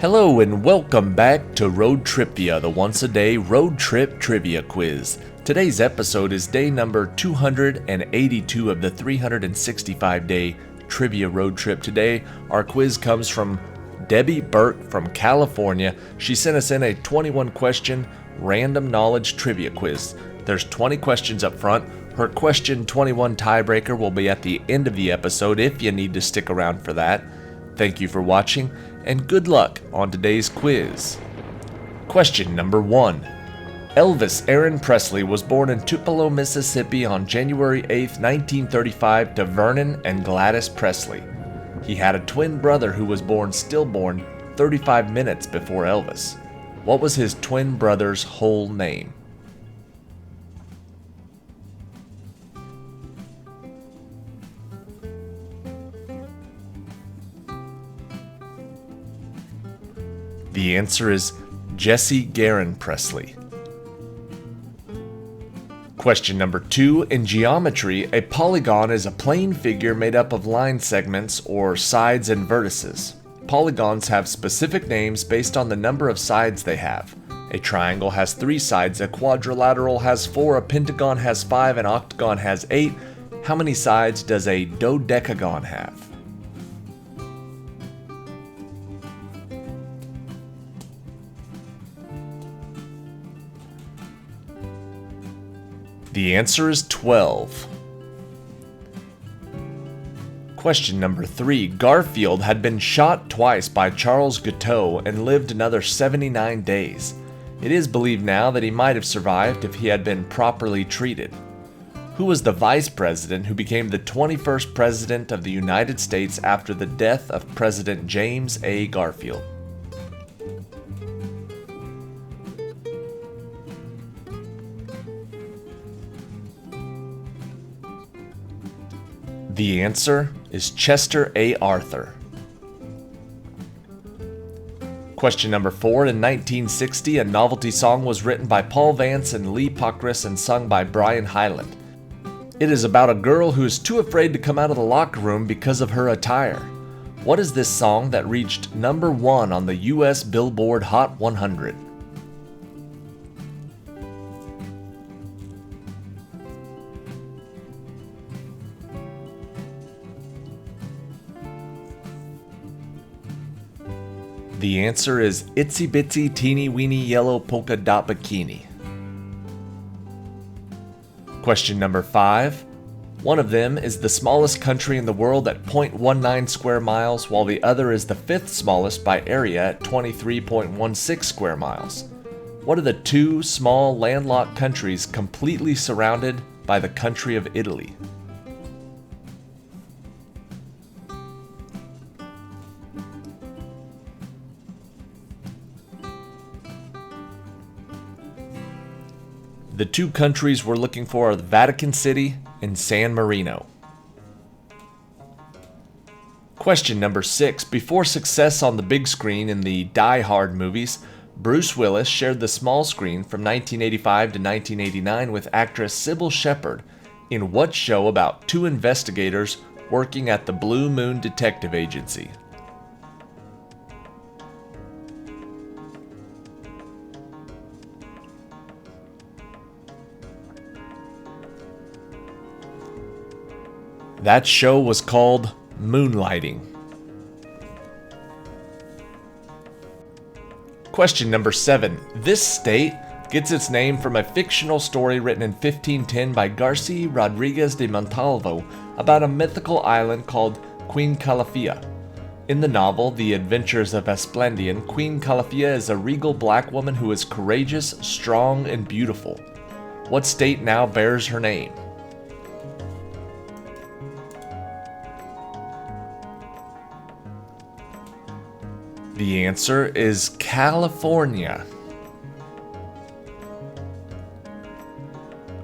Hello and welcome back to ROADTRIpVIA, the once-a-day road trip trivia quiz. Today's episode is day number 282 of the 365-day trivia road trip. Today, our quiz comes from Debbie Burke from California. She sent us in a 21-question random knowledge trivia quiz. There's 20 questions up front. Her question 21 tiebreaker will be at the end of the episode if you need to stick around for that. Thank you for watching, and good luck on today's quiz. Question number 1. Elvis Aaron Presley was born in Tupelo, Mississippi on January 8, 1935 to Vernon and Gladys Presley. He had a twin brother who was stillborn 35 minutes before Elvis. What was his twin brother's whole name? The answer is Jesse Garon Presley. Question number 2. In geometry, a polygon is a plane figure made up of line segments or sides and vertices. Polygons have specific names based on the number of sides they have. A triangle has 3 sides, a quadrilateral has 4, a pentagon has 5, an octagon has 8. How many sides does a dodecagon have? The answer is 12. Question number 3. Garfield had been shot twice by Charles Guiteau and lived another 79 days. It is believed now that he might have survived if he had been properly treated. Who was the vice president who became the 21st president of the United States after the death of President James A. Garfield? The answer is Chester A. Arthur. Question number 4. In 1960, a novelty song was written by Paul Vance and Lee Pockris and sung by Brian Hyland. It is about a girl who is too afraid to come out of the locker room because of her attire. What is this song that reached number 1 on the U.S. Billboard Hot 100? The answer is Itsy Bitsy Teeny Weeny Yellow Polka Dot Bikini. Question number 5. One of them is the smallest country in the world at 0.19 square miles, while the other is the 5th smallest by area at 23.16 square miles. What are the 2 small landlocked countries completely surrounded by the country of Italy? The 2 countries we're looking for are the Vatican City and San Marino. Question number 6. Before success on the big screen in the Die Hard movies, Bruce Willis shared the small screen from 1985 to 1989 with actress Sybil Shepherd in what show about 2 investigators working at the Blue Moon Detective Agency? That show was called Moonlighting. Question number 7. This state gets its name from a fictional story written in 1510 by Garcia Rodriguez de Montalvo about a mythical island called Queen Calafia. In the novel, The Adventures of Esplandian, Queen Calafia is a regal black woman who is courageous, strong, and beautiful. What state now bears her name? The answer is California.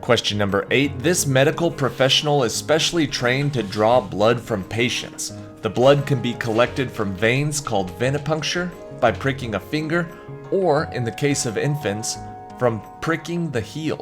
Question number 8. This medical professional is specially trained to draw blood from patients. The blood can be collected from veins called venipuncture by pricking a finger, or, in the case of infants, from pricking the heel.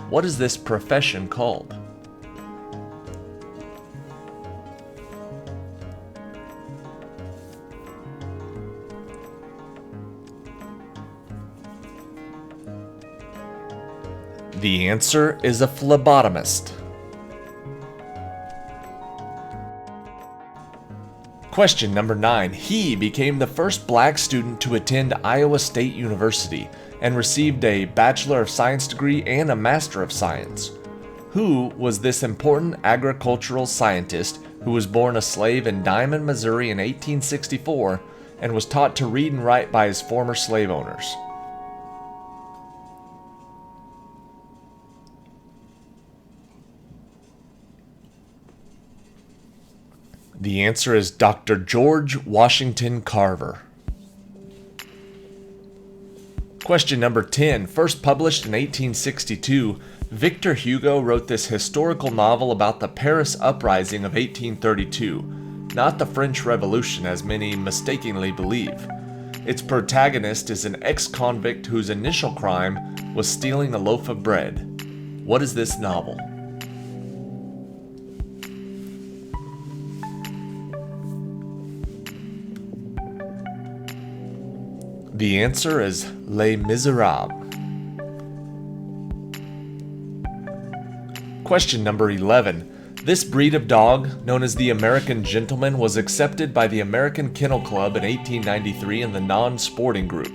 What is this profession called? The answer is a phlebotomist. Question number 9. He became the first black student to attend Iowa State University and received a Bachelor of Science degree and a Master of Science. Who was this important agricultural scientist who was born a slave in Diamond, Missouri in 1864 and was taught to read and write by his former slave owners? The answer is Dr. George Washington Carver. Question number 10. First published in 1862, Victor Hugo wrote this historical novel about the Paris Uprising of 1832, not the French Revolution as many mistakenly believe. Its protagonist is an ex-convict whose initial crime was stealing a loaf of bread. What is this novel? The answer is Les Miserables. Question number 11. This breed of dog, known as the American Gentleman, was accepted by the American Kennel Club in 1893 in the non-sporting group.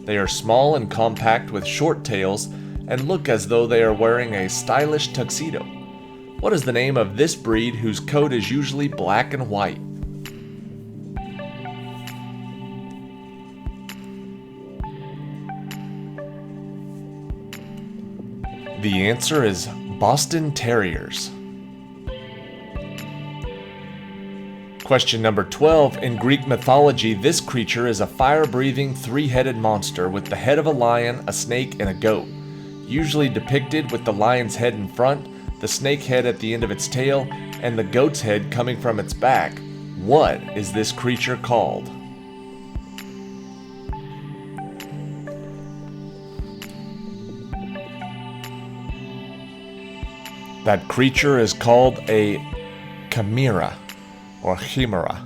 They are small and compact with short tails and look as though they are wearing a stylish tuxedo. What is the name of this breed whose coat is usually black and white? The answer is Boston Terriers. Question number 12. In Greek mythology, this creature is a fire-breathing, three-headed monster with the head of a lion, a snake, and a goat, usually depicted with the lion's head in front, the snake head at the end of its tail, and the goat's head coming from its back. What is this creature called? That creature is called a chimera or chimera.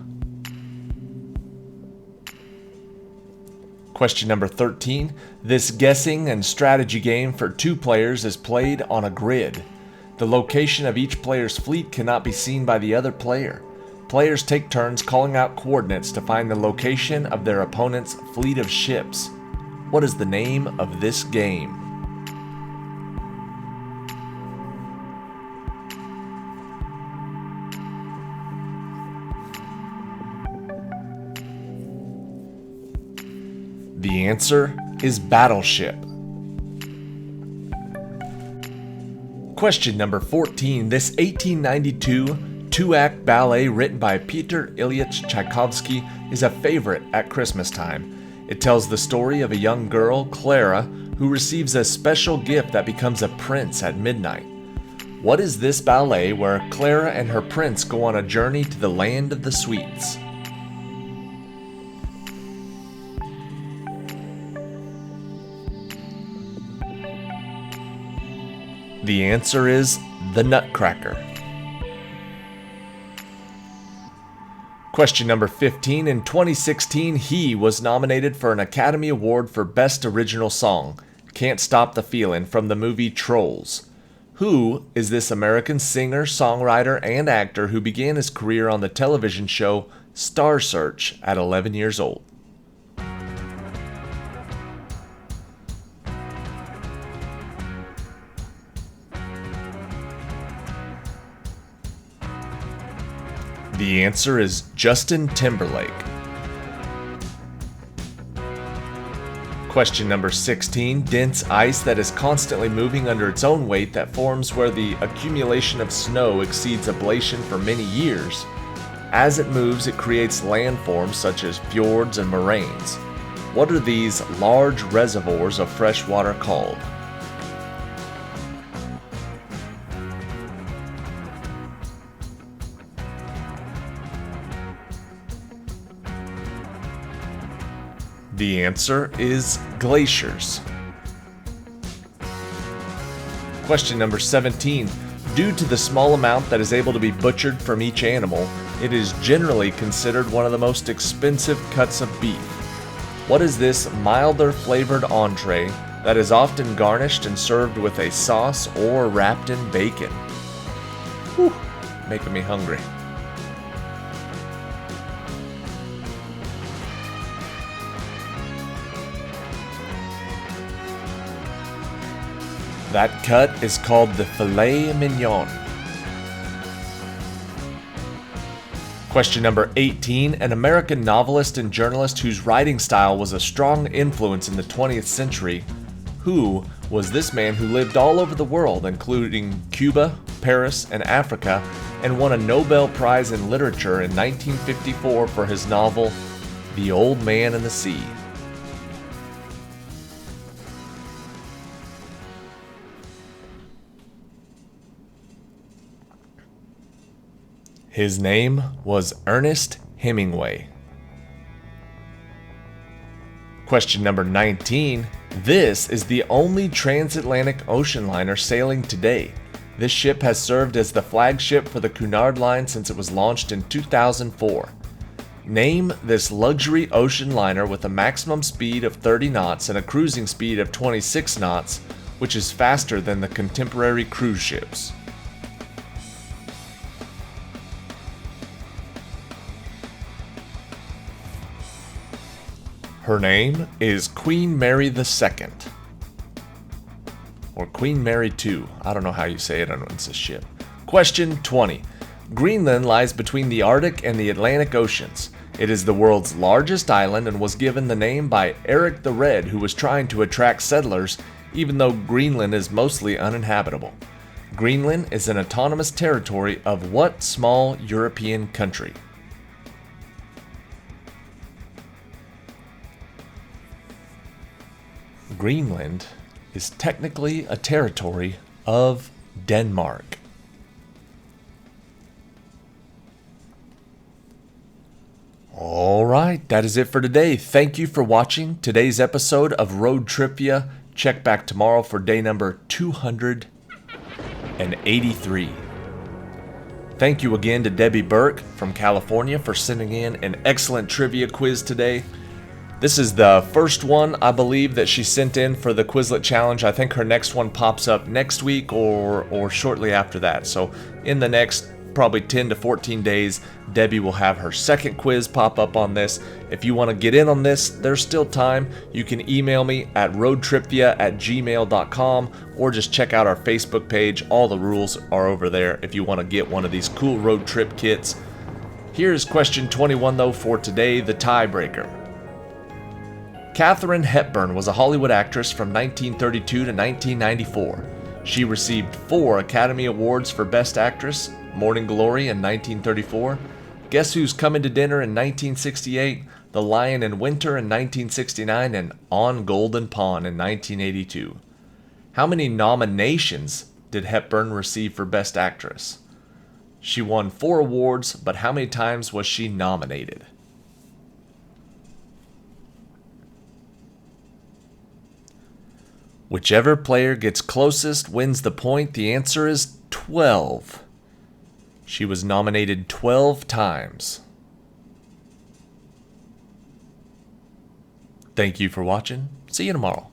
Question number 13. This guessing and strategy game for 2 players is played on a grid. The location of each player's fleet cannot be seen by the other player. Players take turns calling out coordinates to find the location of their opponent's fleet of ships. What is the name of this game? The answer is Battleship. Question number 14. This 1892 two-act ballet written by Peter Ilyich Tchaikovsky is a favorite at Christmas time. It tells the story of a young girl, Clara, who receives a special gift that becomes a prince at midnight. What is this ballet where Clara and her prince go on a journey to the land of the sweets? The answer is The Nutcracker. Question number 15. In 2016, he was nominated for an Academy Award for Best Original Song, Can't Stop the Feelin', from the movie Trolls. Who is this American singer, songwriter, and actor who began his career on the television show Star Search at 11 years old? The answer is Justin Timberlake. Question number 16. Dense ice that is constantly moving under its own weight that forms where the accumulation of snow exceeds ablation for many years. As it moves, it creates landforms such as fjords and moraines. What are these large reservoirs of fresh water called? The answer is glaciers. Question number 17. Due to the small amount that is able to be butchered from each animal, it is generally considered one of the most expensive cuts of beef. What is this milder flavored entree that is often garnished and served with a sauce or wrapped in bacon. Whew, making me hungry. That cut is called the filet mignon. Question number 18. An American novelist and journalist whose writing style was a strong influence in the 20th century. Who was this man who lived all over the world, including Cuba, Paris, and Africa, and won a Nobel Prize in Literature in 1954 for his novel, The Old Man and the Sea? His name was Ernest Hemingway. Question number 19. This is the only transatlantic ocean liner sailing today. This ship has served as the flagship for the Cunard Line since it was launched in 2004. Name this luxury ocean liner with a maximum speed of 30 knots and a cruising speed of 26 knots, which is faster than the contemporary cruise ships. Her name is Queen Mary II. Or Queen Mary II. I don't know how you say it on it's a ship. Question 20. Greenland lies between the Arctic and the Atlantic Oceans. It is the world's largest island and was given the name by Eric the Red, who was trying to attract settlers, even though Greenland is mostly uninhabitable. Greenland is an autonomous territory of what small European country? Greenland is technically a territory of Denmark. Alright, that is it for today. Thank you for watching today's episode of Road Trivia. Check back tomorrow for day number 283. Thank you again to Debbie Burke from California for sending in an excellent trivia quiz today. This is the first one, I believe, that she sent in for the Quizlet challenge. I think her next one pops up next week or shortly after that. So in the next probably 10 to 14 days, Debbie will have her second quiz pop up on this. If you want to get in on this, there's still time. You can email me at roadtripvia@gmail.com or just check out our Facebook page. All the rules are over there if you want to get one of these cool road trip kits. Here's question 21 though for today, the tiebreaker. Katharine Hepburn was a Hollywood actress from 1932 to 1994. She received 4 Academy Awards for Best Actress, Morning Glory in 1934, Guess Who's Coming to Dinner in 1968, The Lion in Winter in 1969, and On Golden Pond in 1982. How many nominations did Hepburn receive for Best Actress? She won 4 awards, but how many times was she nominated? Whichever player gets closest wins the point. The answer is 12. She was nominated 12 times. Thank you for watching. See you tomorrow.